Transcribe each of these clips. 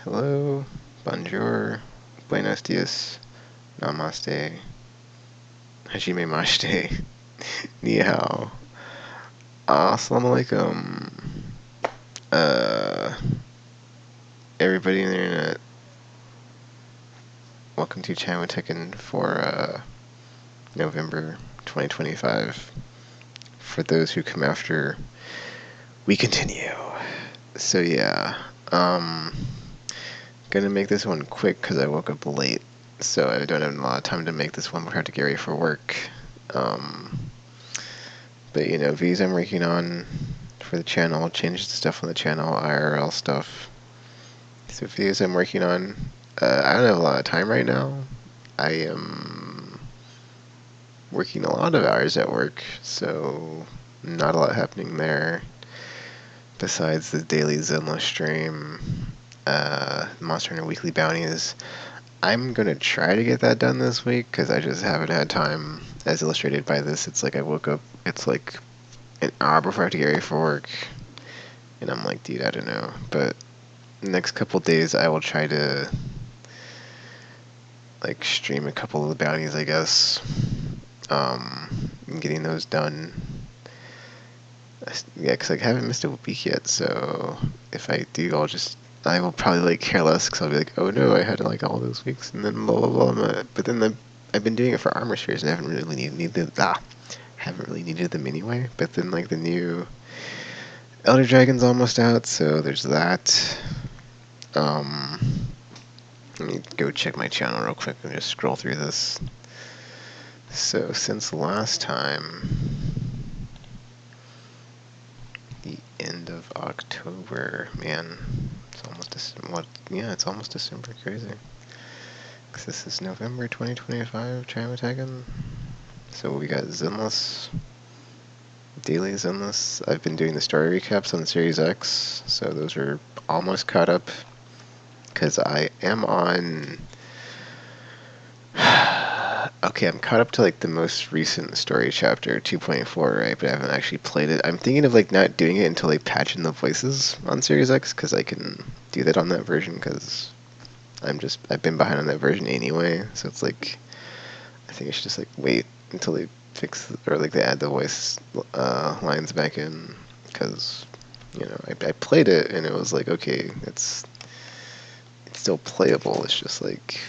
Hello, bonjour, buenos dias, namaste, hajime mashite, ni hao, assalamu alaikum, uh, everybody in the internet. Welcome to Channel Tekken for November 2025. For those who come after, we continue. So yeah, gonna make this one quick because I woke up late, so I don't have a lot of time to make this one before I have to get ready for work. But you know, V's I'm working on for the channel, changes to stuff on the channel, IRL stuff. So videos I'm working on. I don't have a lot of time right now. I am working a lot of hours at work, so not a lot happening there. Besides the daily Zenless stream, Monster Hunter Weekly Bounties. I'm gonna try to get that done this week because I just haven't had time. As illustrated by this, it's like I woke up. It's like an hour before I have to get ready for work, and I'm like, dude, I don't know. But next couple days, I will try to like stream a couple of the bounties, I guess. Getting those done. Yeah, because I haven't missed a week yet, so if I do, I will probably like care less because I'll be like, oh no, I had like all those weeks, and then blah blah blah. But then I've been doing it for armor spheres and I haven't really needed them anyway. But then like the new Elder Dragon's almost out, so there's that. Let me go check my channel real quick and just scroll through this. So since last time, the end of October, man, it's almost December. Yeah, it's almost December. Crazy. Cause this is November 2025. China Tekken. So we got Zenless, daily Zenless. I've been doing the story recaps on the Series X, so those are almost caught up. Cause I am on. Okay, I'm caught up to like the most recent story chapter, 2.4, right? But I haven't actually played it. I'm thinking of like not doing it until they patch in the voices on Series X, because I can do that on that version. Because I've been behind on that version anyway. So it's like I think I should just like wait until they fix or like they add the voice lines back in. Because you know I played it and it was like okay, it's still playable. It's just like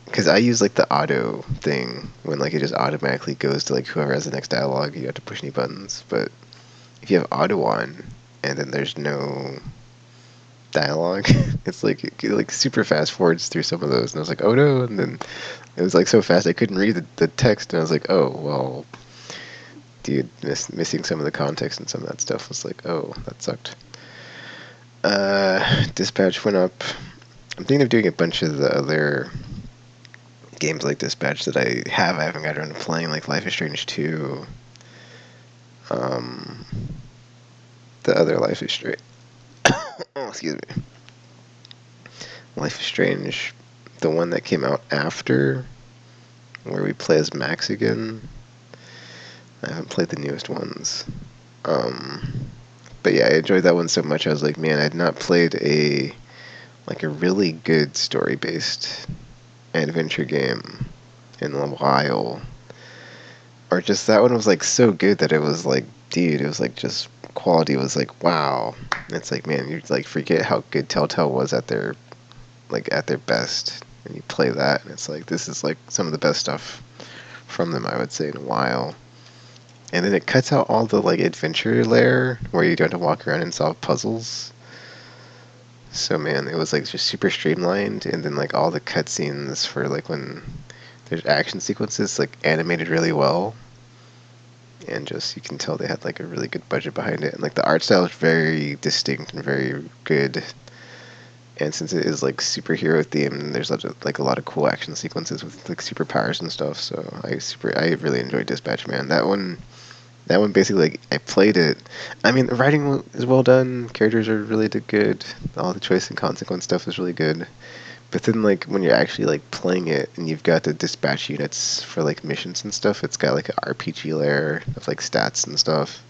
because I use like the auto thing when like it just automatically goes to like whoever has the next dialogue. You have to push any buttons, but if you have auto on and then there's no dialogue, it's like it like super fast forwards through some of those, and I was like, oh no! And then it was like so fast I couldn't read the text, and I was like, oh well, dude, missing some of the context and some of that stuff was like, oh, that sucked. Dispatch went up. I'm thinking of doing a bunch of the other games like Dispatch that I haven't got around to playing, like Life is Strange 2. The other Life is Strange. Oh, excuse me. Life is Strange, the one that came out after, where we play as Max again. I haven't played the newest ones. But yeah, I enjoyed that one so much. I was like, man, I had not played a really good story-based adventure game in a while. Or just that one was like so good that it was like, dude, it was like just quality was like, wow. And it's like, man, you like forget how good Telltale was at their best, and you play that, and it's like this is like some of the best stuff from them, I would say, in a while. And then it cuts out all the like adventure layer where you don't have to walk around and solve puzzles. So man, it was like just super streamlined, and then like all the cutscenes for like when there's action sequences like animated really well, and just you can tell they had like a really good budget behind it, and like the art style is very distinct and very good. And since it is like superhero themed, there's like a lot of cool action sequences with like superpowers and stuff. So I really enjoyed Dispatch, man. That one basically like I played it. I mean, the writing is well done. Characters are really good. All the choice and consequence stuff is really good. But then like when you're actually like playing it and you've got the dispatch units for like missions and stuff, it's got like an RPG layer of like stats and stuff.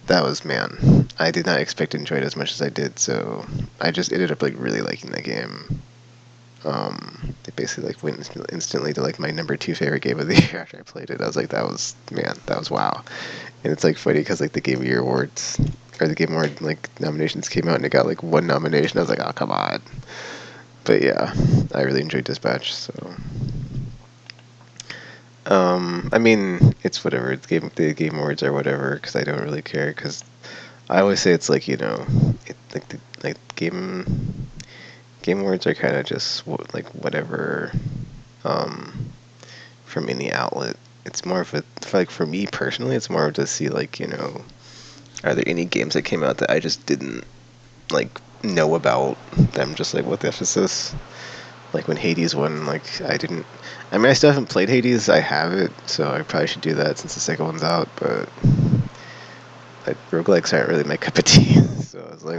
that was, man, I did not expect to enjoy it as much as I did, so I just ended up like really liking the game. It basically like went instantly to like my number 2 favorite game of the year after I played it. I was like, that was, man, that was wow. And it's like funny because like the Game of the Year awards or the Game Award like nominations came out and it got like 1 nomination. I was like, oh come on. But yeah, I really enjoyed Dispatch. So, I mean, it's whatever. It's the Game Awards or whatever because I don't really care because I always say it's like, you know, it like the Game Awards are kind of just like whatever, from any outlet. It's more of a, like for me personally, it's more of to see like, you know, are there any games that came out that I just didn't like know about? That I'm just like, what the F is this? Like when Hades won, like I didn't. I mean, I still haven't played Hades. I have it, so I probably should do that since the second one's out. But like roguelikes aren't really my cup of tea. So I was like,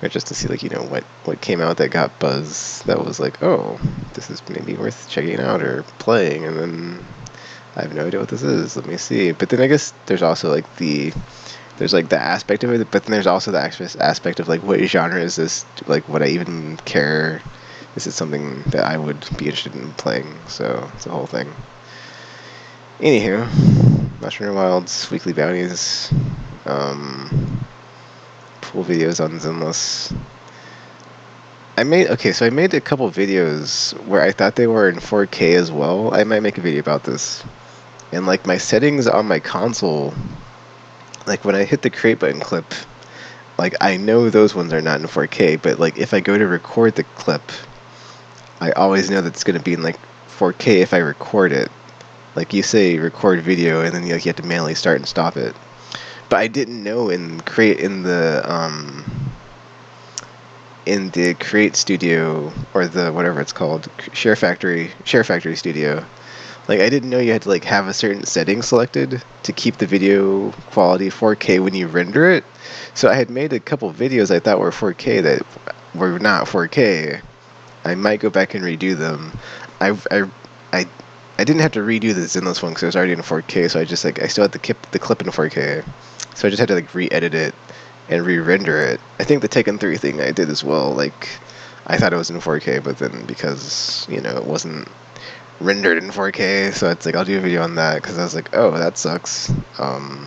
or just to see like, you know, what came out that got buzz that was like, oh, this is maybe worth checking out or playing, and then I have no idea what this is. Let me see. But then I guess there's also like there's like the aspect of it, but then there's also the aspect of like what genre is this? Like, would I even care? Is it something that I would be interested in playing? So it's a whole thing. Anywho, Mushroom Wilds, weekly bounties, pool videos on Zenless. So I made a couple videos where I thought they were in 4K as well. I might make a video about this. And like my settings on my console, like when I hit the create button clip, like I know those ones are not in 4K, but like if I go to record the clip, I always know that it's going to be in like 4K if I record it. Like you say record video and then you have to manually start and stop it. But I didn't know in the Create Studio or the whatever it's called, Share Factory Studio. Like I didn't know you had to like have a certain setting selected to keep the video quality 4K when you render it. So I had made a couple videos I thought were 4K that were not 4K. I might go back and redo them. I I I didn't have to redo the Zenless one because it was already in 4K. So I just like I still had the clip in 4K. So I just had to like re-edit it and re-render it. I think the Tekken 3 thing I did as well. Like I thought it was in 4K, but then because you know it wasn't rendered in 4K, so it's like I'll do a video on that because I was like, oh, that sucks. I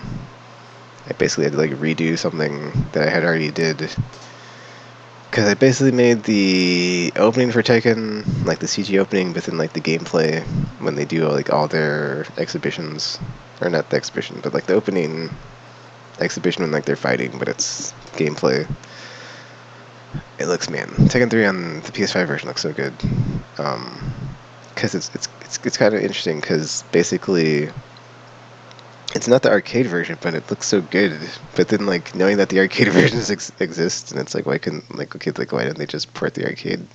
basically had to like redo something that I had already did because I basically made the opening for Tekken, like the CG opening, but then like the gameplay when they do like all their exhibitions, or not the exhibition, but like the opening exhibition when like they're fighting, but it's gameplay. It looks, man, Tekken 3 on the PS5 version looks so good. Because it's kind of interesting because basically it's not the arcade version, but it looks so good. But then like knowing that the arcade versions exist, and it's like why didn't they just port the arcade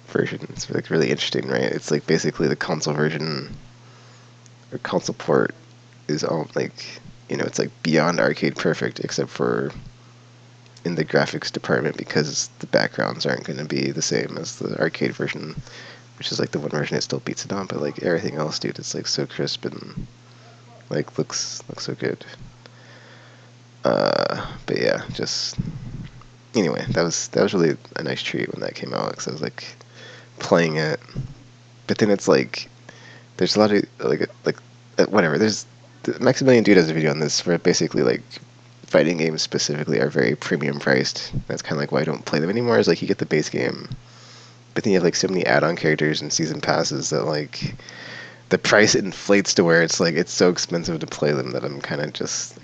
version? It's like really interesting, right? It's like basically the console version or console port is all like, you know, it's like beyond arcade perfect except for in the graphics department because the backgrounds aren't going to be the same as the arcade version, which is like the one version it still beats it on, but like everything else, dude, it's like so crisp and like looks so good. But yeah, just anyway, that was really a nice treat when that came out because I was like playing it, but then it's like there's a lot of whatever. There's Maximilian Dude has a video on this where basically like fighting games specifically are very premium priced. That's kind of like why I don't play them anymore. Is like you get the base game, but then you have like so many add-on characters and season passes that like the price inflates to where it's like it's so expensive to play them that I kind of just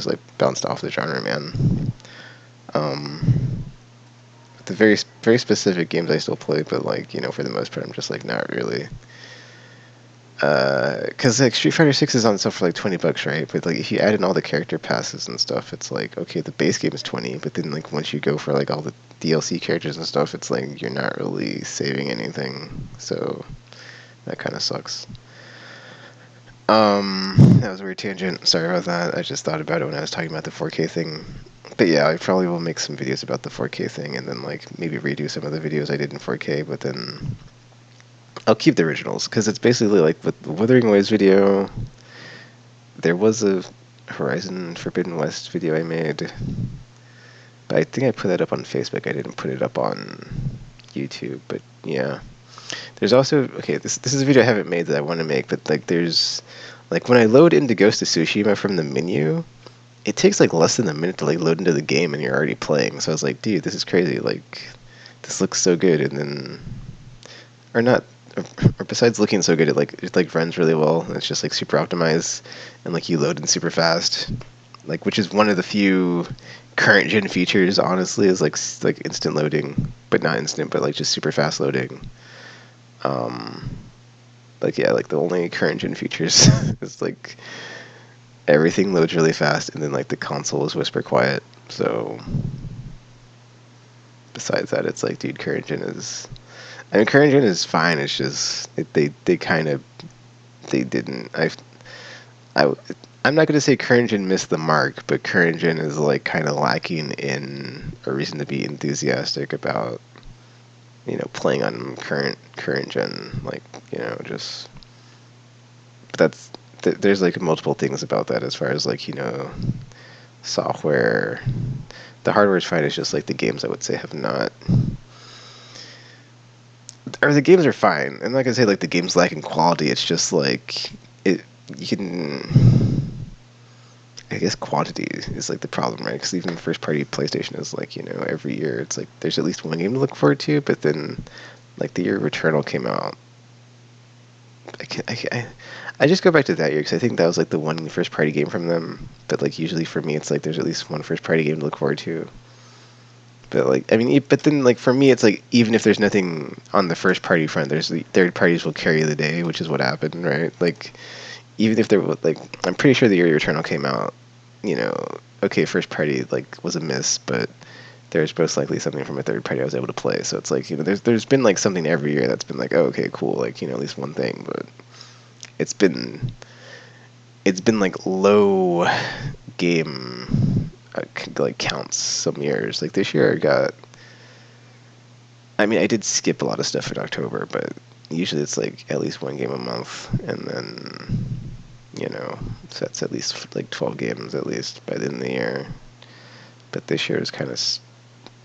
like bounced off the genre, man. The very specific games I still play, but like, you know, for the most part I'm just like not really. Because like Street Fighter 6 is on stuff for like $20, right? But like if you add in all the character passes and stuff, it's like okay, the base game is 20, but then like once you go for like all the DLC characters and stuff, it's like you're not really saving anything. So that kind of sucks. That was a weird tangent. Sorry about that. I just thought about it when I was talking about the 4K thing. But yeah, I probably will make some videos about the 4K thing and then like maybe redo some of the videos I did in 4K, but then I'll keep the originals because it's basically like with the Wuthering Waves video. There was a Horizon Forbidden West video I made. But I think I put that up on Facebook. I didn't put it up on YouTube, but yeah. There's also, okay, this is a video I haven't made that I want to make, but like there's, like when I load into Ghost of Tsushima from the menu, it takes like less than a minute to like load into the game and you're already playing. So I was like, dude, this is crazy. Like, this looks so good, and then, or not, or besides looking so good, it runs really well. And it's just like super optimized, and like you load in super fast, like which is one of the few current gen features. Honestly, is like instant loading, but not instant, but like just super fast loading. Like yeah, like the only current gen features is like everything loads really fast, and then like the console is whisper quiet. So besides that, it's like, dude, current gen is. I mean, current gen is fine. It's just they kind of they didn't. I I'm not gonna say current gen missed the mark, but current gen is like kind of lacking in a reason to be enthusiastic about playing on current gen. Like just but there's like multiple things about that as far as like software. The hardware is fine. It's just like the games I would say have not, or the games are fine. I'm not gonna say like the games lack in quality. It's just like it. You can. I guess quantity is like the problem, right? Because even first party PlayStation is like every year it's like there's at least one game to look forward to, but then like the year Returnal came out, I just go back to that year because I think that was like the one first party game from them. But like usually for me, it's like there's at least one first party game to look forward to. But like I mean, but then like for me, it's like even if there's nothing on the first party front, there's the third parties will carry the day, which is what happened, right? Like even if there was like, I'm pretty sure the year Returnal came out, okay, first party like was a miss, but there's most likely something from a third party I was able to play. So it's like there's been like something every year that's been like, oh, okay, cool, like at least one thing, but it's been like low game like counts some years. Like this year I mean I did skip a lot of stuff in October, but usually it's like at least one game a month, and then so that's at least like 12 games at least by the end of the year. But this year is kind of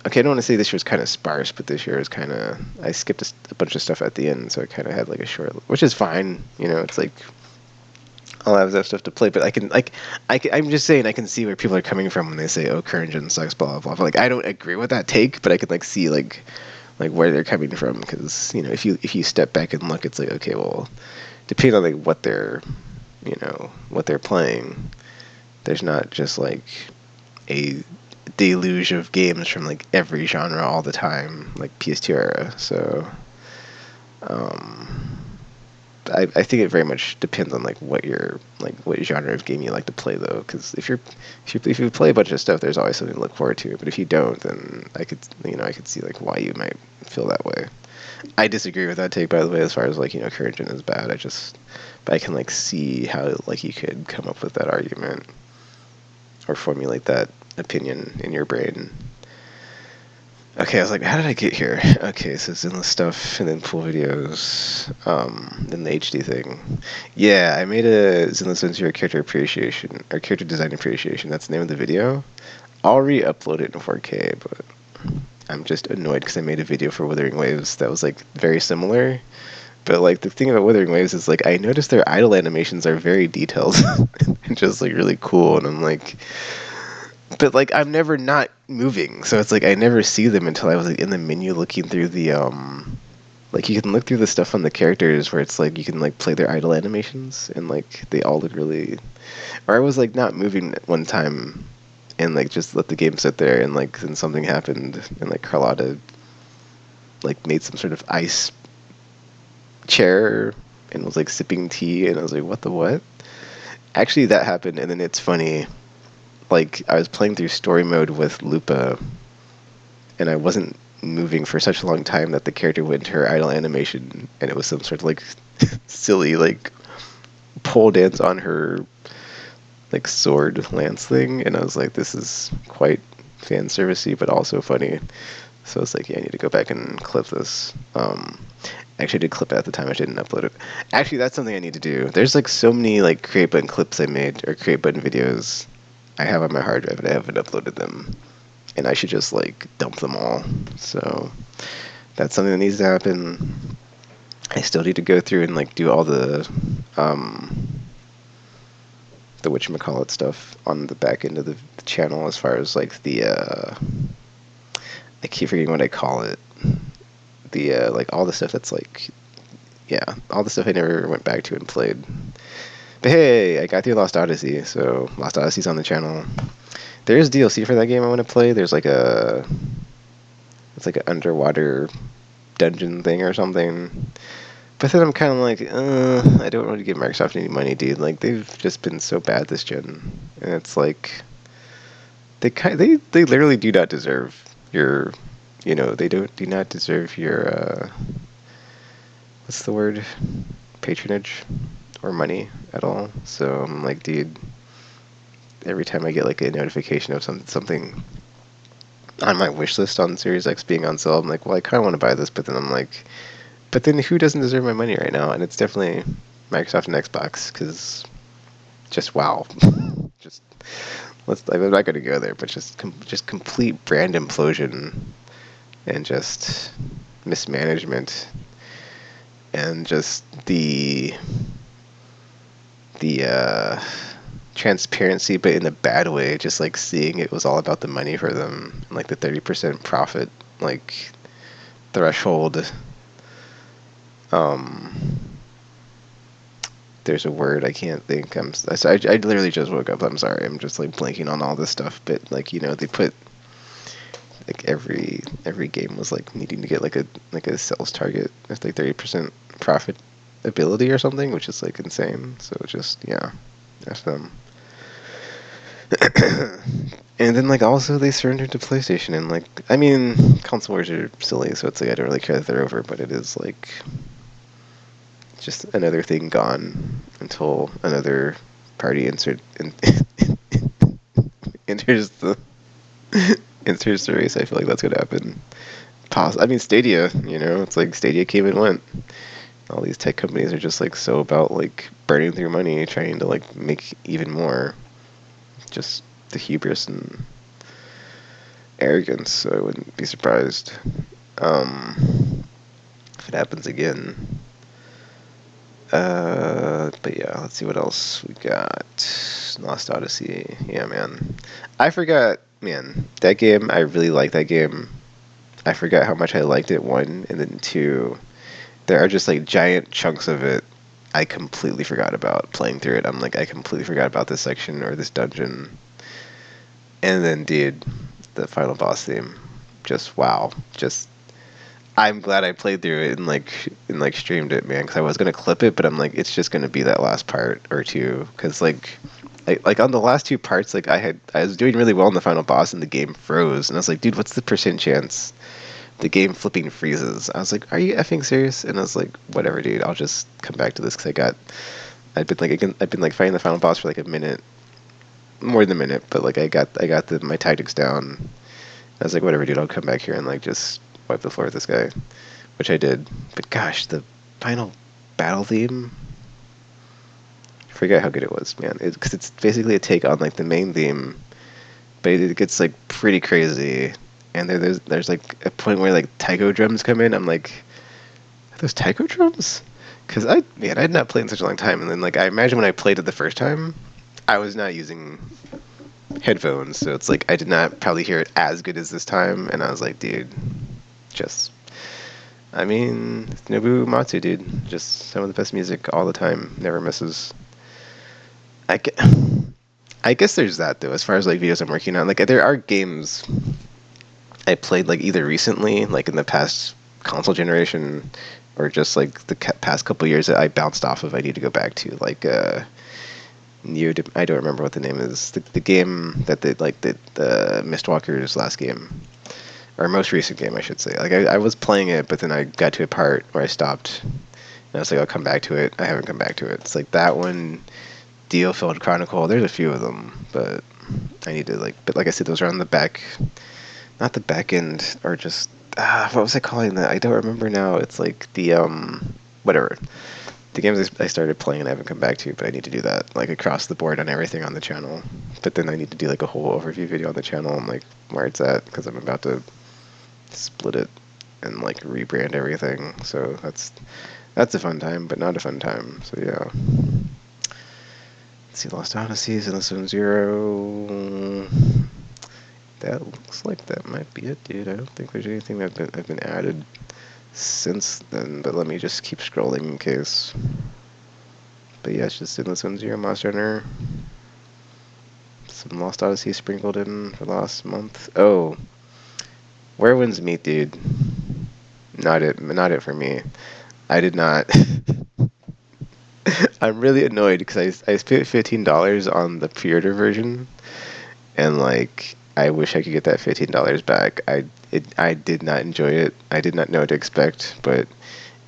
okay. I don't want to say this year was kind of sparse, but this year is kind of I skipped a bunch of stuff at the end, so I kind of had like a short, which is fine. It's like I'll have that stuff to play, but I can like I'm just saying I can see where people are coming from when they say, "Oh, current gen sucks," blah blah blah. Like I don't agree with that take, but I can like see like where they're coming from, because if you step back and look, it's like, okay, well, depending on like what they're playing, there's not just like a deluge of games from like every genre all the time, like PS2 era. So I think it very much depends on like what genre of game you like to play, though, because if you play a bunch of stuff, there's always something to look forward to. But if you don't, then I could see like why you might feel that way. I disagree with that take, by the way, as far as like current gen is bad. But I can like see how like you could come up with that argument or formulate that opinion in your brain. Okay, I was like, how did I get here? Okay, so it's in the stuff and then pool videos, then the HD thing. Yeah, I made a Zenless Sensor character appreciation, or character design appreciation. That's the name of the video. I'll re-upload it in 4K, but I'm just annoyed because I made a video for Withering Waves that was like very similar. But like the thing about Withering Waves is like I noticed their idle animations are very detailed and just like really cool, and I'm like, but like I'm never not moving, so it's like I never see them until I was like in the menu looking through the like you can look through the stuff on the characters where it's like you can like play their idle animations, and like they all look really, or I was like not moving at one time and like just let the game sit there, and like then something happened and like Carlotta like made some sort of ice chair and was like sipping tea, and I was like, what the what? Actually that happened, and then it's funny, like I was playing through story mode with Lupa, and I wasn't moving for such a long time that the character went into her idle animation, and it was some sort of like silly like pole dance on her like sword lance thing, and I was like, this is quite fan servicey but also funny. So it's like, yeah, I need to go back and clip this. Actually, I did clip it at the time. I didn't upload it. Actually, that's something I need to do. There's like so many like create button clips I made or create button videos I have on my hard drive, and I haven't uploaded them. And I should just like dump them all. So that's something that needs to happen. I still need to go through and like do all the whatchamacallit stuff on the back end of the channel as far as like the I keep forgetting what I call it. The like all the stuff that's like, yeah, all the stuff I never went back to and played. But hey, I got through Lost Odyssey, so Lost Odyssey's on the channel. There's DLC for that game I want to play. There's like it's like an underwater dungeon thing or something. But then I'm kind of like, I don't want to give Microsoft any money, dude. Like they've just been so bad this gen, and it's like they literally do not deserve your, they do not deserve your what's the word, patronage or money at all. So I'm like, dude, every time I get like a notification of something on my wish list on Series X being on sale, I'm like, well, I kind of want to buy this, but then I'm like, but then who doesn't deserve my money right now? And it's definitely Microsoft and Xbox, because just wow, just I'm not going to go there, but just complete brand implosion and just mismanagement and just the transparency, but in a bad way, just like seeing it was all about the money for them, and like the 30% profit like threshold. There's a word I can't think. I literally just woke up. I'm sorry. I'm just like blanking on all this stuff. But like, they put like every game was like needing to get like a sales target of like 30% profit ability or something, which is like insane. So just, yeah, that's them. And then like also they surrendered to PlayStation, and like, I mean, console wars are silly, so it's like I don't really care that they're over, but it is like just another thing gone until another party enters the enters the race. I feel like that's gonna happen. I mean, Stadia. It's like Stadia came and went. All these tech companies are just like so about like burning through money, trying to like make even more. Just the hubris and arrogance. So I wouldn't be surprised if it happens again. But yeah, let's see what else we got. Lost Odyssey. Yeah, man. I forgot, man. That game, I really like that game. I forgot how much I liked it, one, and then two, there are just like giant chunks of it I completely forgot about playing through it. I'm like, I completely forgot about this section or this dungeon. And then, dude, the final boss theme, just wow. Just, I'm glad I played through it and like streamed it, man, because I was gonna clip it, but I'm like, it's just gonna be that last part or two, because like on the last two parts, like I was doing really well in the final boss, and the game froze, and I was like, dude, what's the percent chance the game flipping freezes? I was like, are you effing serious? And I was like, whatever, dude, I'll just come back to this, because I've been like fighting the final boss for like a minute, more than a minute, but like I got my tactics down. I was like, whatever, dude, I'll come back here and like just wipe the floor with this guy, which I did. But gosh, the final battle theme, I forget how good it was, man. Because it's basically a take on like the main theme, but it gets like pretty crazy. And there's like a point where like taiko drums come in. I'm like, are those taiko drums? Because I had not played in such a long time, and then like I imagine when I played it the first time, I was not using headphones, so it's like I did not probably hear it as good as this time, and I was like, dude, just, I mean, Nobu Matsu, dude, just some of the best music all the time, never misses. I guess there's that though, as far as like videos I'm working on. Like there are games I played like either recently, like in the past console generation, or just like the past couple years that I bounced off of. I need to go back to like I don't remember what the name is. The game that the Mistwalker's last game, or most recent game, I should say. Like I was playing it, but then I got to a part where I stopped, and I was like, I'll come back to it. I haven't come back to it. It's like that one, Deofield Chronicle. There's a few of them, but I need to but like I said, those are on the back, not the back end, or just what was I calling that? I don't remember now. It's like the whatever. The games I started playing and I haven't come back to, but I need to do that like across the board on everything on the channel. But then I need to do like a whole overview video on the channel and like where it's at because I'm about to split it and like rebrand everything. So that's a fun time, but not a fun time. So yeah. Let's see, Lost Odysseys and this one Zero. That looks like that might be it, dude. I don't think there's anything that have been added since then, but let me just keep scrolling in case. But yeah, it's just in this one Zero Monster Hunter. Some Lost Odyssey sprinkled in for last month. Oh, Where Winds Meet, dude. Not it for me. I did not. I'm really annoyed because I spent $15 on the pre-order version, and like I wish I could get that $15 back. I did not enjoy it. I did not know what to expect, but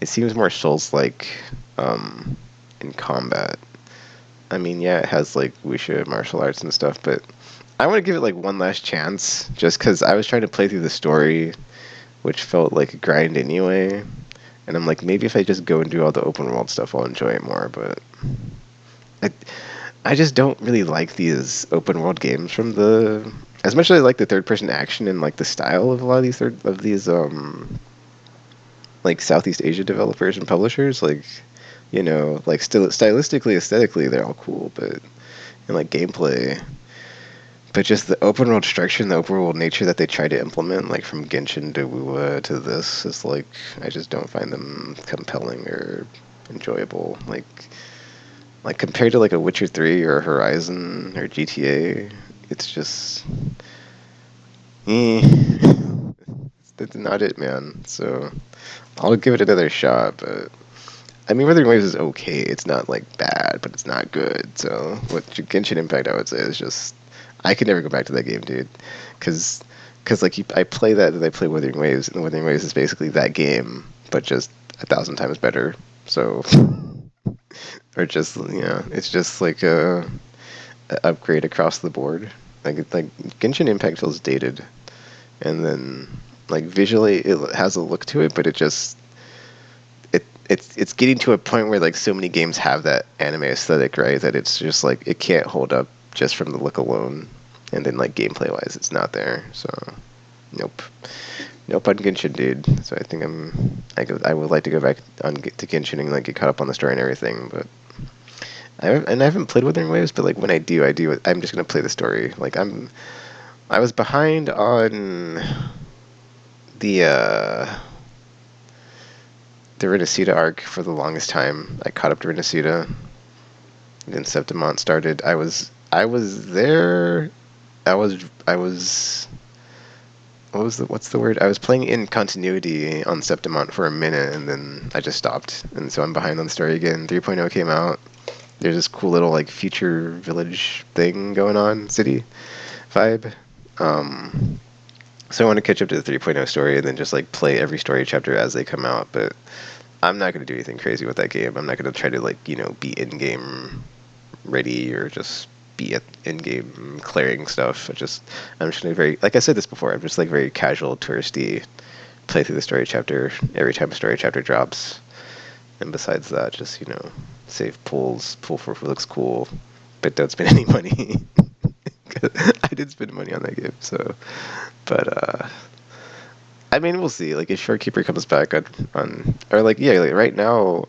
it seems more Souls-like in combat. I mean, yeah, it has like wuxia martial arts and stuff, but I want to give it like one last chance, just because I was trying to play through the story, which felt like a grind anyway. And I'm like, maybe if I just go and do all the open world stuff, I'll enjoy it more. But I, I just don't really like these open world games from the. As much as I like the third person action and like the style of a lot of these like Southeast Asia developers and publishers, like like still stylistically, aesthetically, they're all cool, but and like gameplay. But just the open world structure and the open world nature that they try to implement, like from Genshin to WoW to this, is like I just don't find them compelling or enjoyable. Like compared to like a Witcher 3 or Horizon or GTA, it's just that's not it, man. So I'll give it another shot, but I mean, Wuthering Waves is okay. It's not like bad, but it's not good. So what Genshin Impact, I would say, is just I could never go back to that game, dude, because like I play that and I play Wuthering Waves, and Wuthering Waves is basically that game, but just 1,000 times better. So or just it's just like a upgrade across the board. Like Genshin Impact feels dated, and then like visually it has a look to it, but it just it's getting to a point where like so many games have that anime aesthetic, right? That it's just like it can't hold up just from the look alone, and then like gameplay wise, it's not there. So, nope, nope on Genshin, dude. So I think I would like to go back to Genshin and like get caught up on the story and everything, but I haven't played Wuthering Waves, but like when I do, I'm just gonna play the story. Like I was behind on the the Renacida arc for the longest time. I caught up to Renacida. Then Septimont started. I was there. I was what's the word? I was playing in continuity on Septimont for a minute, and then I just stopped. And so I'm behind on the story again. 3.0 came out. There's this cool little like future village thing going on, city vibe. So I want to catch up to the 3.0 story and then just like play every story chapter as they come out. But I'm not going to do anything crazy with that game. I'm not going to try to like be in game ready or just be at in game clearing stuff. I'm just gonna very like I said this before. I'm just like very casual touristy. Play through the story chapter every time a story chapter drops. And besides that, just save pulls, pull for what looks cool, but don't spend any money. I did spend money on that game, so. But I mean, we'll see. Like if Shorekeeper comes back on or like yeah, like right now,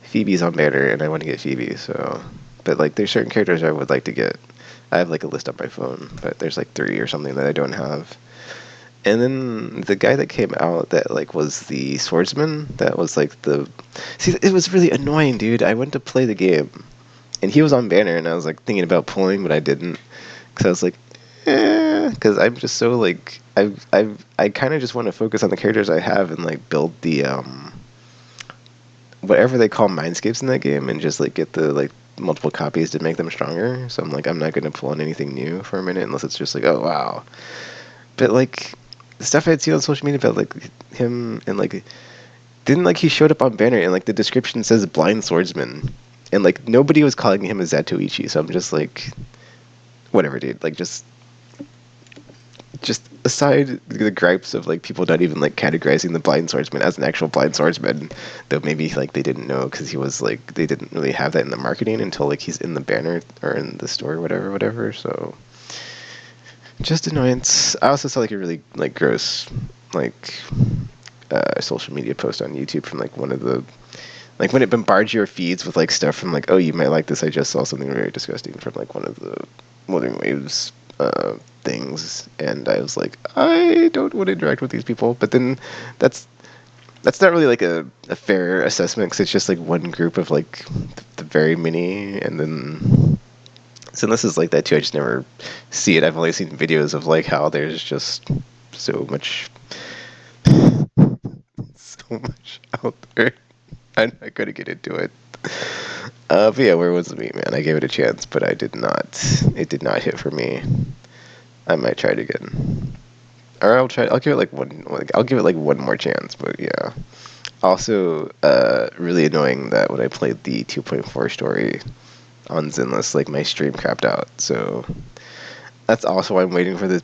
Phoebe's on banner, and I want to get Phoebe. So, but like there's certain characters I would like to get. I have like a list on my phone, but there's like 3 or something that I don't have. And then the guy that came out that like was the swordsman, that was like the see, it was really annoying, dude. I went to play the game, and he was on banner, and I was like thinking about pulling, but I didn't, because I was like, because I'm just so like I kind of just want to focus on the characters I have and like build the whatever they call mindscapes in that game, and just like get the like multiple copies to make them stronger. So I'm like, I'm not gonna pull on anything new for a minute unless it's just like, oh wow. But like the stuff I had seen on social media about like him, and like didn't like he showed up on banner and like the description says blind swordsman, and like nobody was calling him a Zatoichi. So I'm just like, whatever, dude. Like just aside the gripes of like people not even like categorizing the blind swordsman as an actual blind swordsman, though maybe like they didn't know because he was like they didn't really have that in the marketing until like he's in the banner or in the store or whatever. So just annoyance. I also saw like a really like gross like social media post on YouTube from like one of the like when it bombards your feeds with like stuff from like, oh, you might like this. I just saw something very disgusting from like one of the Wuthering Waves things, and I was like, I don't want to interact with these people. But then that's not really like a fair assessment because it's just like one group of like the very many, and then so this is like that too. I just never see it. I've only seen videos of like how there's just so much so much out there. I'm not gonna get into it. But yeah, where was the meat, man? I gave it a chance, but I did not. It did not hit for me. I might try it again, or I'll try. I'll give it like one. Like, I'll give it like one more chance. But yeah. Also, really annoying that when I played the 2.4 story on Zenless, like my stream crapped out. So that's also why I'm waiting for the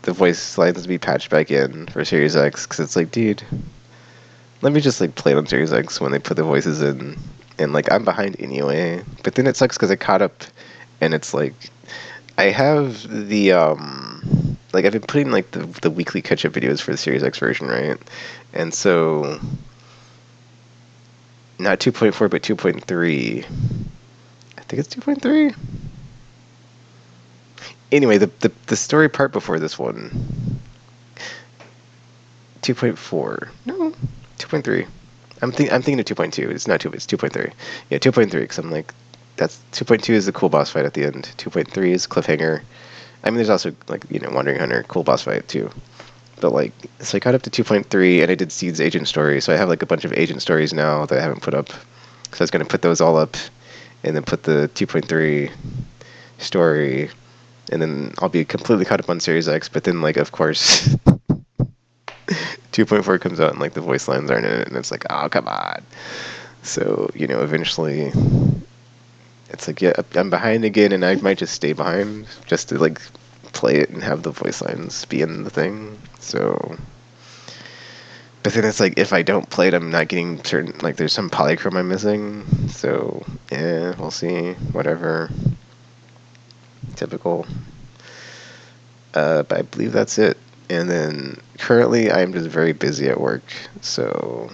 voice lines to be patched back in for Series X, because it's like, dude, let me just like play it on Series X when they put the voices in, and like I'm behind anyway. But then it sucks because I caught up, and it's like I have the like I've been putting like the weekly catch up videos for the Series X version, right? And so not 2.4 but 2.3. I think it's 2.3. Anyway, the story part before this one, 2.4. No, 2.3. I'm thinking of 2.2. It's not 2. It's 2.3. Yeah, 2.3. Because I'm like, that's 2.2 is the cool boss fight at the end. 2.3 is cliffhanger. I mean, there's also like Wandering Hunter, cool boss fight too. But like, so I got up to 2.3, and I did Seed's agent story. So I have like a bunch of agent stories now that I haven't put up. So I was gonna put those all up, and then put the 2.3 story, and then I'll be completely caught up on Series X. But then like, of course. 2.4 comes out and like the voice lines aren't in it, and it's like, oh, come on. So eventually it's like, yeah, I'm behind again, and I might just stay behind just to like play it and have the voice lines be in the thing. So but then it's like, if I don't play it, I'm not getting certain, like there's some polychrome I'm missing. So yeah, we'll see. Whatever. Typical. But I believe that's it. And then currently I'm just very busy at work, so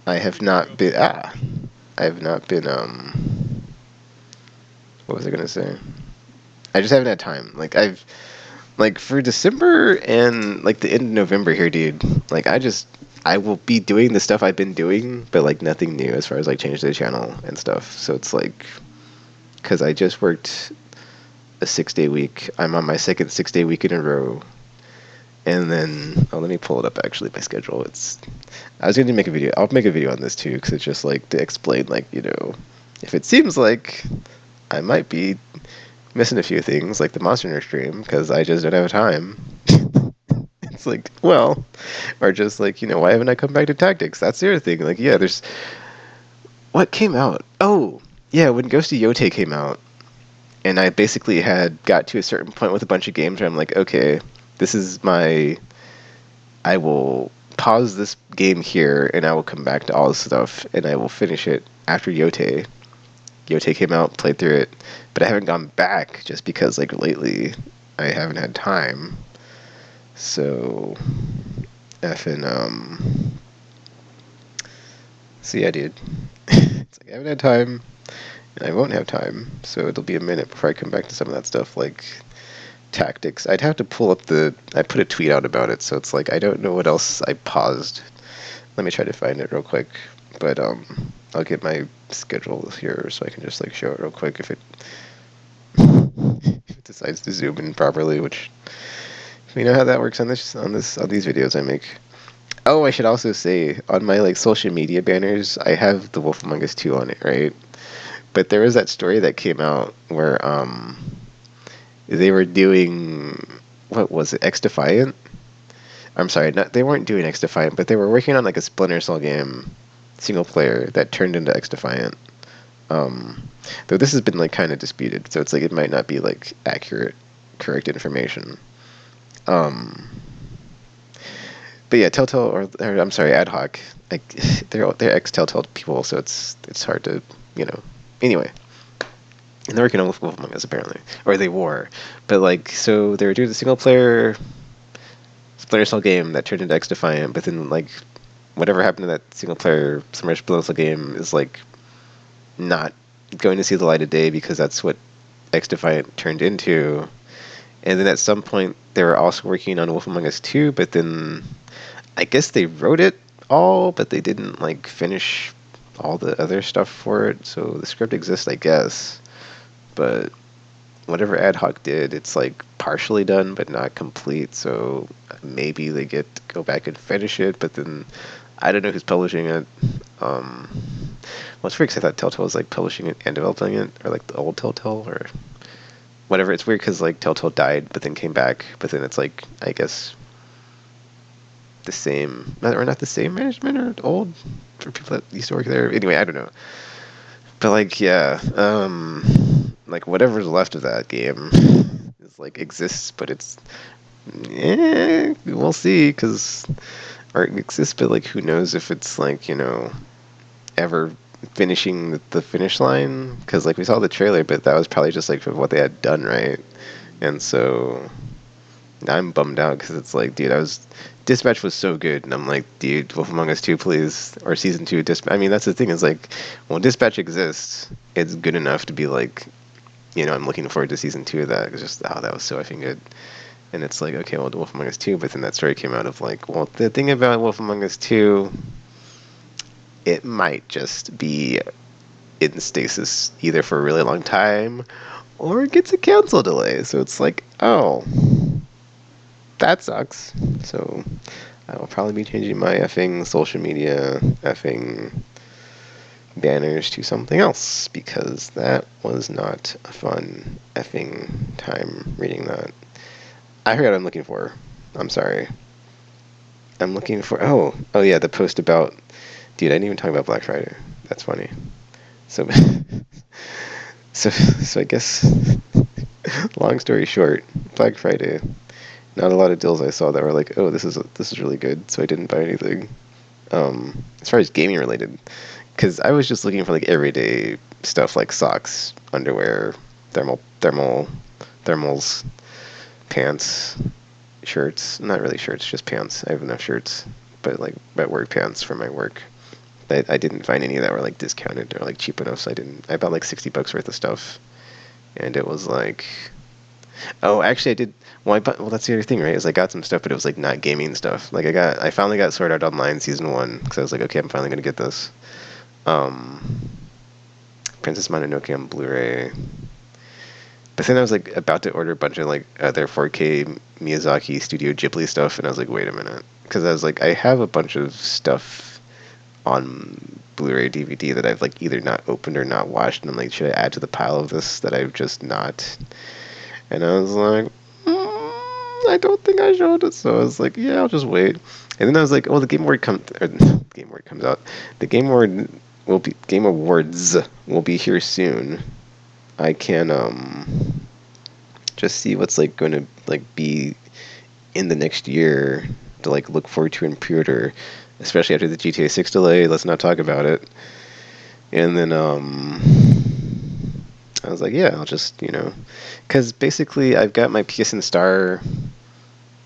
I have not been what was I gonna say? I just haven't had time. Like I've like for December and like the end of November here, dude. Like I will be doing the stuff I've been doing, but like nothing new as far as like change the channel and stuff. So it's like, because I just worked a 6-day week. I'm on my second 6-day week in a row. And then, oh, let me pull it up actually, my schedule. I was going to make a video. I'll make a video on this too, because it's just like to explain, like, if it seems like I might be missing a few things, like the Monster Hunter stream, because I just don't have time. It's like, well, or just like, why haven't I come back to Tactics? That's the other thing. Like, yeah, what came out? Oh, yeah, when Ghost of Yote came out, and I basically had got to a certain point with a bunch of games where I'm like, okay, this is I will pause this game here, and I will come back to all this stuff, and I will finish it after Yote. Yote came out, played through it, but I haven't gone back just because, like, lately I haven't had time. So, so yeah, dude. It's like I haven't had time, and I won't have time, so it'll be a minute before I come back to some of that stuff, like Tactics. I'd have to pull up I put a tweet out about it, so it's like I don't know what else I paused. Let me try to find it real quick. But I'll get my schedule here so I can just like show it real quick if it if it decides to zoom in properly, which we know how that works on these videos I make. Oh, I should also say, on my like social media banners, I have The Wolf Among Us 2 on it, right? But there was that story that came out where they were doing, what was it, X Defiant? I'm sorry, they weren't doing X Defiant, but they were working on like a Splinter Cell game, single player, that turned into X Defiant. Though this has been like kind of disputed, so it's like it might not be like accurate, correct information. Um, but yeah, Telltale or I'm sorry, Ad Hoc. Like they're ex Telltale people, so it's hard to you know. Anyway, and they're working on Wolf Among Us apparently, or they were, but like so they were doing the single player Splinter Cell game that turned into X Defiant, but then like whatever happened to that single player Splinter Cell game is like not going to see the light of day because that's what X Defiant turned into. And then at some point they were also working on Wolf Among Us 2, but then I guess they wrote it all, but they didn't like finish all the other stuff for it. So the script exists, I guess, but whatever Ad Hoc did, it's like partially done but not complete. So maybe they get to go back and finish it, but then I don't know who's publishing it. Um, well, it's weird because I thought Telltale was like publishing it and developing it, or like the old Telltale, or whatever. It's weird because like Telltale died, but then came back, but then it's like I guess the same, or not the same management, or old for people that used to work there. Anyway, I don't know. But like, yeah, like whatever's left of that game is like exists, but it's we'll see because art exists, but like who knows if it's like ever finishing the finish line? Because like we saw the trailer, but that was probably just like what they had done, right? And so now I'm bummed out because it's like, dude, Dispatch was so good, and I'm like, dude, Wolf Among Us 2, please, or Season 2 Dispatch. I mean, that's the thing is like, when Dispatch exists, it's good enough to be like, I'm looking forward to Season 2 of that. It's just, oh, that was so effing good. And it's like, okay, well, Wolf Among Us 2, but then that story came out of like, well, the thing about Wolf Among Us 2, it might just be in stasis either for a really long time, or it gets a cancel delay. So it's like, oh, that sucks. So I will probably be changing my effing social media effing banners to something else because that was not a fun effing time reading that. I forgot what I'm looking for. I'm sorry. I'm looking for oh yeah, the post about dude, I didn't even talk about Black Friday. That's funny. So so I guess long story short, Black Friday. Not a lot of deals I saw that were like, oh, this is really good, so I didn't buy anything. As far as gaming related, because I was just looking for like everyday stuff like socks, underwear, thermals, pants, shirts. Not really shirts, just pants. I have enough shirts, but work pants for my work. I didn't find any that were like discounted or like cheap enough, so I bought like $60 worth of stuff, and it was like, oh, actually I did. Well, that's the other thing, right? Is I got some stuff, but it was like not gaming stuff. Like I finally got Sword Art Online Season 1 because I was like, okay, I'm finally gonna get this. Princess Mononoke on Blu-ray. But then I was like about to order a bunch of like other 4K Miyazaki Studio Ghibli stuff, and I was like, wait a minute, because I was like, I have a bunch of stuff on Blu-ray DVD that I've like either not opened or not watched, and I'm like, should I add to the pile of this that I've just not? And I was like, I don't think I showed it, so I was like, yeah, I'll just wait. And then I was like, oh, the Game Award comes out. The Game Awards will be here soon. I can just see what's like going to like be in the next year to like look forward to in pre-order, especially after the GTA 6 delay. Let's not talk about it. And then I was like, yeah, I'll just because basically I've got my PSN Star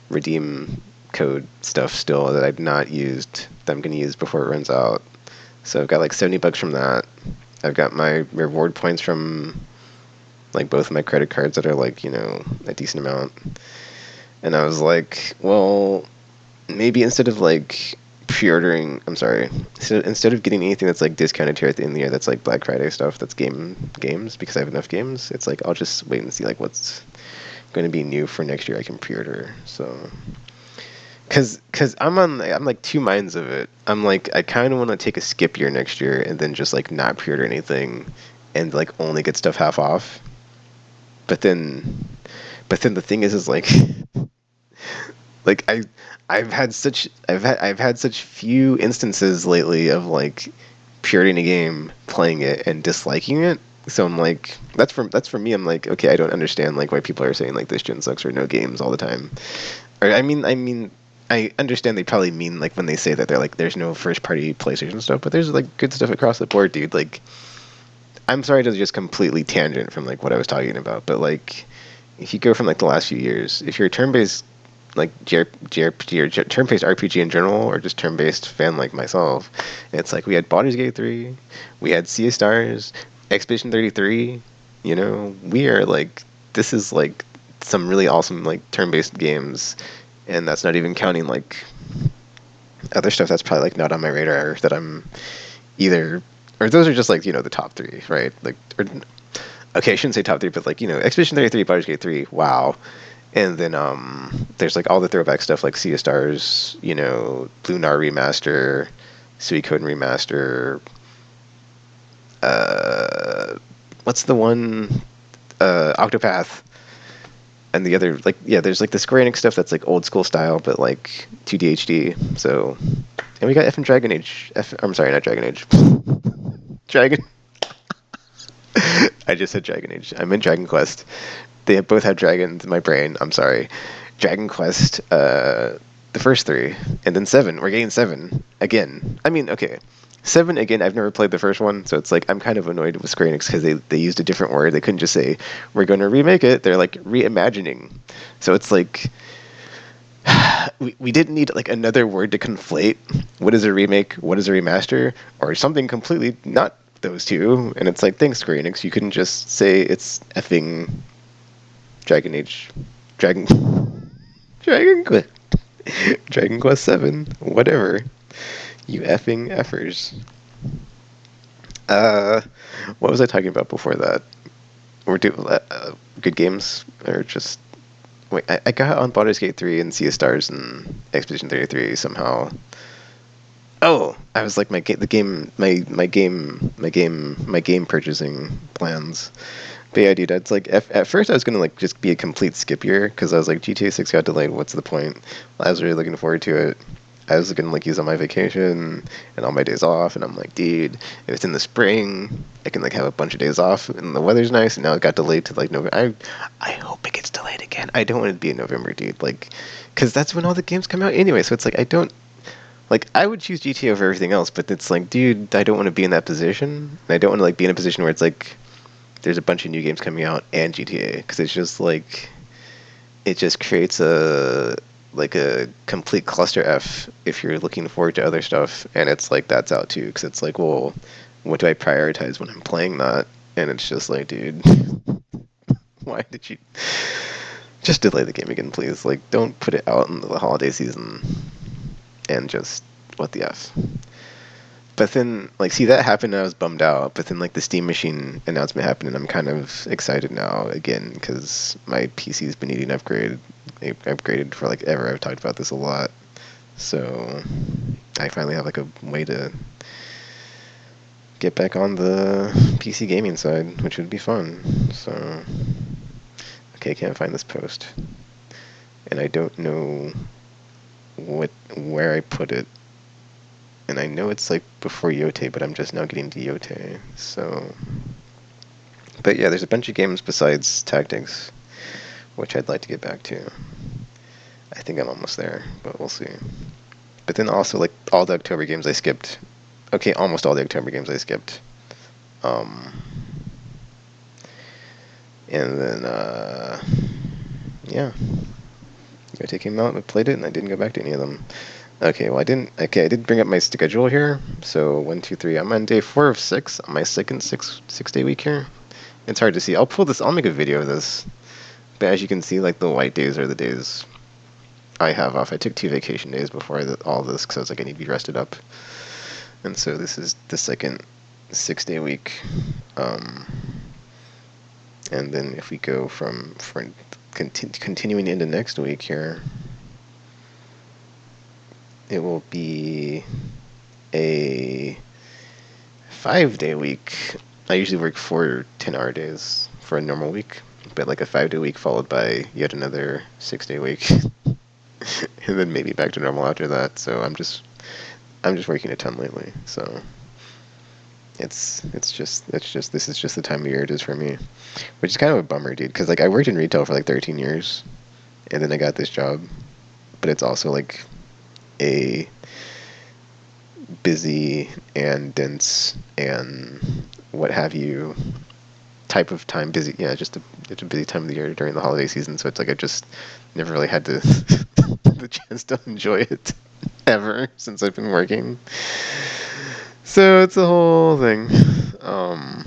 redeem code stuff still that I've not used that I'm going to use before it runs out. So I've got like $70 from that. I've got my reward points from like both of my credit cards that are like, a decent amount. And I was like, well, maybe instead of like instead of getting anything that's like discounted here at the end of the year, that's like Black Friday stuff, that's games, because I have enough games, it's like, I'll just wait and see like what's going to be new for next year I can pre-order. So because I'm like two minds of it. I'm like, I kind of want to take a skip year next year and then just like not pre-order anything and like only get stuff half off. But then the thing is like like I've had such few instances lately of like pre-ordering a game, playing it, and disliking it. So I'm like, that's for me. I'm like, okay, I don't understand like why people are saying like this gen sucks or no games all the time. Or I understand they probably mean like when they say that they're like there's no first party PlayStation stuff, but there's like good stuff across the board, dude. Like I'm sorry to just completely tangent from like what I was talking about, but like if you go from like the last few years, if you're a turn-based like JRPG or turn-based RPG in general, or just turn-based fan like myself, it's like we had Baldur's Gate 3, we had Sea of Stars, Expedition 33. You know, we are like this is like some really awesome like turn-based games, and that's not even counting like other stuff that's probably like not on my radar that I'm either or those are just like the top three, right? Like or, okay, I shouldn't say top three, but like Expedition 33, Baldur's Gate 3, wow. And then there's like all the throwback stuff like Sea of Stars, Lunar Remaster, Suikoden Remaster. What's the one? Octopath. And the other there's like the Square Enix stuff that's like old school style, but like 2D HD. So, and we got F and Dragon Age. I'm sorry, not Dragon Age. Dragon. I just said Dragon Age. I meant Dragon Quest. They both have dragons in my brain. I'm sorry. Dragon Quest, the first three, and then 7. We're getting 7 again. I mean, okay. 7 again. I've never played the first one, so it's like I'm kind of annoyed with Square Enix because they used a different word. They couldn't just say we're going to remake it. They're like reimagining. So it's like we didn't need like another word to conflate what is a remake, what is a remaster, or something completely not those two. And it's like, thanks Square Enix. You couldn't just say it's effing Dragon Age, Dragon, Dragon Quest, Dragon Quest 7, whatever. You effing effers. Uh, what was I talking about before that? We're doing good games, or just wait. I got on Baldur's Gate 3 and Sea of Stars and Expedition 33 somehow. Oh, I was like my game purchasing plans. But yeah, dude, it's like at first I was gonna like just be a complete skip year because I was like GTA 6 got delayed. What's the point? I was really looking forward to it. I was gonna like use all my vacation and all my days off, and I'm like, dude, if it's in the spring, I can like have a bunch of days off, and the weather's nice. And now it got delayed to like November. I hope it gets delayed again. I don't want it to be in November, dude. Like, because that's when all the games come out anyway. So it's like I don't like I would choose GTA over everything else, but it's like, dude, I don't want to be in that position. And I don't want to like be in a position where it's like there's a bunch of new games coming out and GTA because it's just like it just creates a complete cluster F if you're looking forward to other stuff, and it's like that's out too because it's like, well, what do I prioritize when I'm playing that? And it's just like, dude, why did you just delay the game again, please? Like, don't put it out in the holiday season and just what the F. But then, like, see, that happened and I was bummed out. But then, like, the Steam Machine announcement happened and I'm kind of excited now again because my PC's been needing upgrade. Upgraded for, like, ever. I've talked about this a lot. So, I finally have, like, a way to get back on the PC gaming side, which would be fun. So, okay, I can't find this post. And I don't know where I put it. And I know it's like before Yote, but I'm just now getting to Yote. So, but yeah, there's a bunch of games besides Tactics, which I'd like to get back to. I think I'm almost there, but we'll see. But then also like all the October games I skipped. Okay, almost all the October games I skipped. And then yeah, Yote came out and I played it, and I didn't go back to any of them. Okay, well I didn't. Okay, I did bring up my schedule here. So 1, 2, 3. I'm on day 4 of 6 on my second six-day week here. It's hard to see. I'll pull this. I'll make a video of this. But as you can see, like the white days are the days I have off. I took 2 vacation days before all this because I was like I need to be rested up. And so this is the second 6-day week. And then if we go from continuing into next week here. It will be a 5-day week. I usually work 4 10-hour days for a normal week, but like a 5-day week followed by yet another 6-day week, and then maybe back to normal after that. So I'm just working a ton lately. So it's just this is just the time of year it is for me, which is kind of a bummer, dude. Because like I worked in retail for like 13 years, and then I got this job, but it's also like a busy and dense and what have you type of time. Busy, yeah, just it's a busy time of the year during the holiday season, so it's like I just never really had the chance to enjoy it ever since I've been working. So it's a whole thing. Um,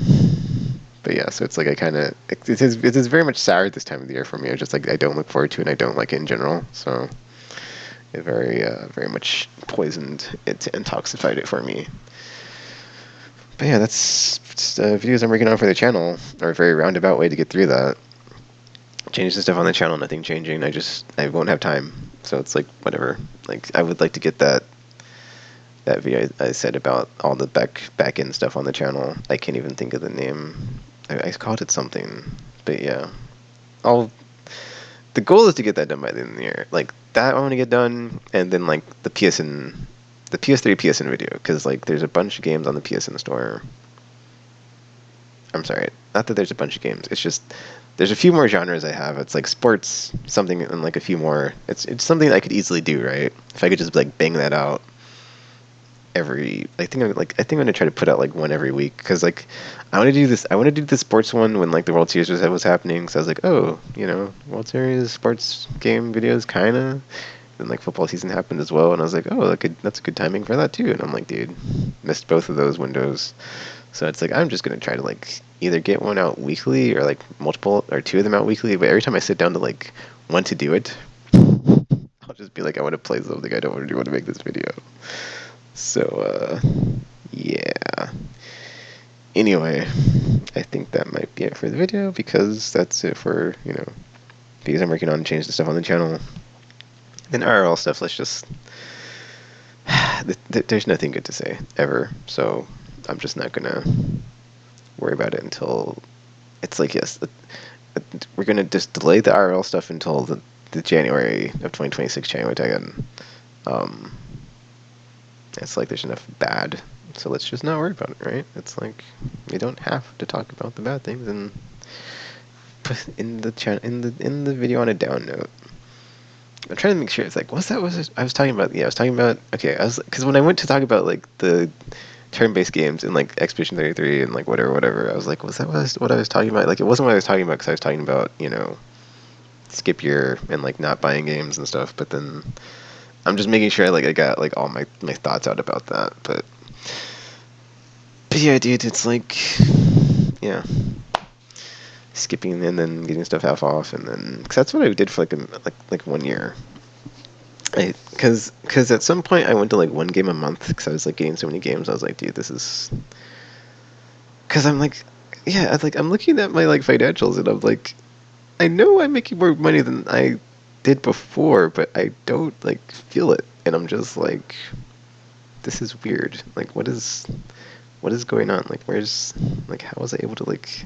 but yeah, so it's like I kind of it is very much sour this time of the year for me. I just like I don't look forward to it, and I don't like it in general. So it very much poisoned it and toxified it for me. But yeah, that's videos I'm working on for the channel are a very roundabout way to get through that. Change the stuff on the channel, nothing changing. I won't have time, so it's like whatever. Like I would like to get that video I said about all the back end stuff on the channel. I can't even think of the name. I called it something, but yeah, I'll. The goal is to get that done by the end of the year. Like that, I want to get done, and then like the PS3 PSN video, because like there's a bunch of games on the PSN store. I'm sorry, not that there's a bunch of games. It's just there's a few more genres I have. It's like sports, something, and like a few more. It's something I could easily do, right? If I could just like bang that out I think I'm gonna try to put out like one every week, because like I want to do this. I want to do the sports one when like the World Series was happening. So I was like, oh, World Series sports game videos, kind of. Then like football season happened as well, and I was like, oh, that's a good timing for that too. And I'm like, dude, missed both of those windows. So it's like I'm just gonna try to like either get one out weekly or like multiple or two of them out weekly. But every time I sit down to like want to do it, I'll just be like, I want to play something. I don't want to make this video. So yeah. Anyway, I think that might be it for the video, because that's it for because I'm working on changing the stuff on the channel. Then RL stuff, let's just there's nothing good to say ever, so I'm just not gonna worry about it until it's like, yes, we're gonna just delay the RL stuff until the January of 2026 January again. It's like there's enough bad, so let's just not worry about it, right? It's like we don't have to talk about the bad things, and put in the in the video on a down note. I'm trying to make sure it's like, what's that? I was talking about? Yeah, I was talking about. Okay, because when I went to talk about like the turn-based games in like Expedition 33 and like whatever, I was like, was that what I was talking about? Like, it wasn't what I was talking about, because I was talking about skip year and like not buying games and stuff. But then I'm just making sure I got like all my thoughts out about that. But yeah, dude, it's like, yeah, skipping and then getting stuff half off, and then cause that's what I did for like 1 year. Because at some point I went to like one game a month, because I was like getting so many games. I was like, dude, this is. Because I'm like, yeah, I'm looking at my like financials, and I'm like, I know I'm making more money than I did before, but I don't like feel it, and I'm just like, this is weird. Like, what is going on? Like, how was I able to like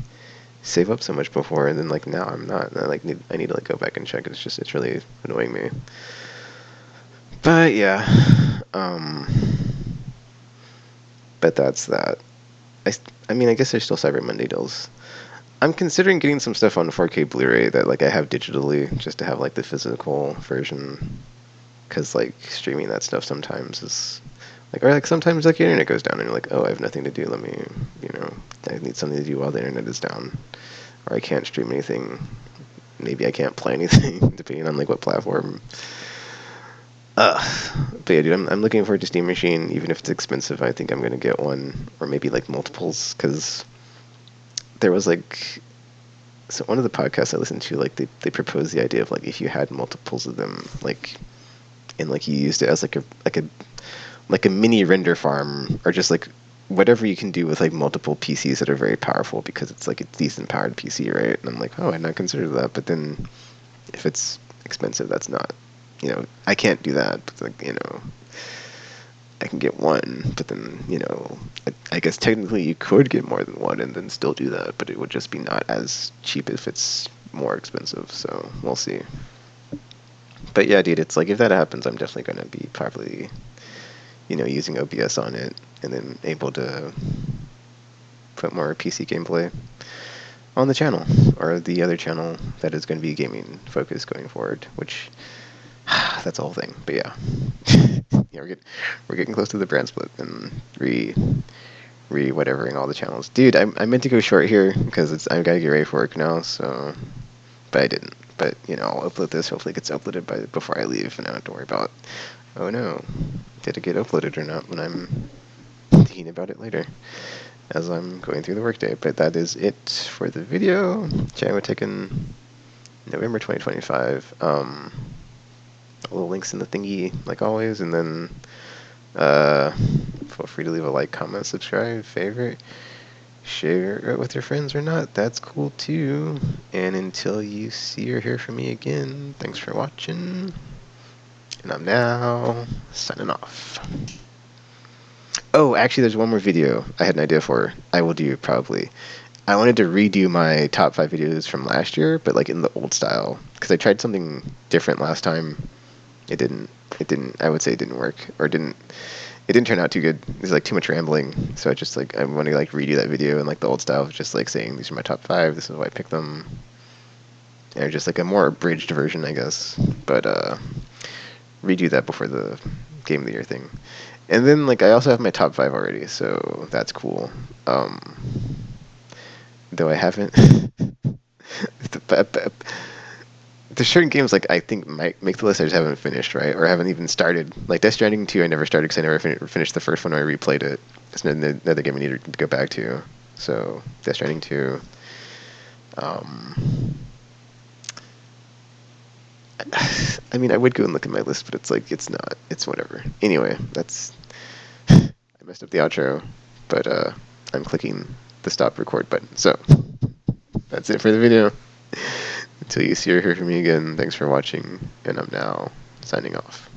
save up so much before, and then like now I'm not, and I need to like go back and check. It's really annoying me. But yeah, but that's that. I mean, I guess there's still Cyber Monday deals. I'm considering getting some stuff on 4K Blu-ray that like I have digitally, just to have like the physical version, because like streaming that stuff sometimes is like, or like sometimes like your internet goes down and you're like, oh, I have nothing to do. Let me, I need something to do while the internet is down, or I can't stream anything. Maybe I can't play anything, depending on like what platform. But yeah, dude, I'm looking forward to Steam Machine. Even if it's expensive, I think I'm gonna get one, or maybe like multiples, because there was like, so one of the podcasts I listened to, like they proposed the idea of like, if you had multiples of them, like, and like you used it as like a mini render farm, or just like whatever you can do with like multiple PCs that are very powerful, because it's like a decent powered PC, right? And I'm like, oh, I'd not considered that. But then if it's expensive, that's not, I can't do that. But like, I can get one, but then, I guess technically you could get more than one and then still do that, but it would just be not as cheap if it's more expensive. So we'll see. But yeah, dude, it's like, if that happens, I'm definitely going to be probably, using OBS on it, and then able to put more PC gameplay on the channel, or the other channel that is going to be gaming focused going forward, which That's the whole thing. But yeah, yeah, we're getting close to the brand split and whatevering all the channels. Dude, I meant to go short here because I've got to get ready for work now. So, but I didn't. But you know, I'll upload this. Hopefully, it gets uploaded before I leave, and I don't have to worry about. Oh no, did it get uploaded or not? When I'm thinking about it later, as I'm going through the workday. But that is it for the video. January taken November 2025. All the links in the thingy, like always, and then feel free to leave a like, comment, subscribe, favorite, share it with your friends or not. That's cool too. And until you see or hear from me again, thanks for watching. And I'm now signing off. Oh, actually, there's one more video I had an idea for. I will do probably. I wanted to redo my top 5 videos from last year, but like in the old style, because I tried something different last time. It didn't. It didn't. I would say it didn't work, or didn't. It didn't turn out too good. There's like too much rambling, so I just like I want to like redo that video in like the old style, of just like saying these are my top 5. This is why I picked them, and just like a more abridged version, I guess. But redo that before the Game of the Year thing, and then like I also have my top 5 already, so that's cool. Though I haven't. There's certain games like I think might make the list I just haven't finished, right? Or haven't even started. Like Death Stranding 2, I never started because I never finished the first one. I replayed it. It's another game I need to go back to. So Death Stranding 2. I mean, I would go and look at my list, but it's like it's not. It's whatever. Anyway, that's I messed up the outro, but I'm clicking the stop record button. So that's it for the video. Until you see or hear from me again, thanks for watching, and I'm now signing off.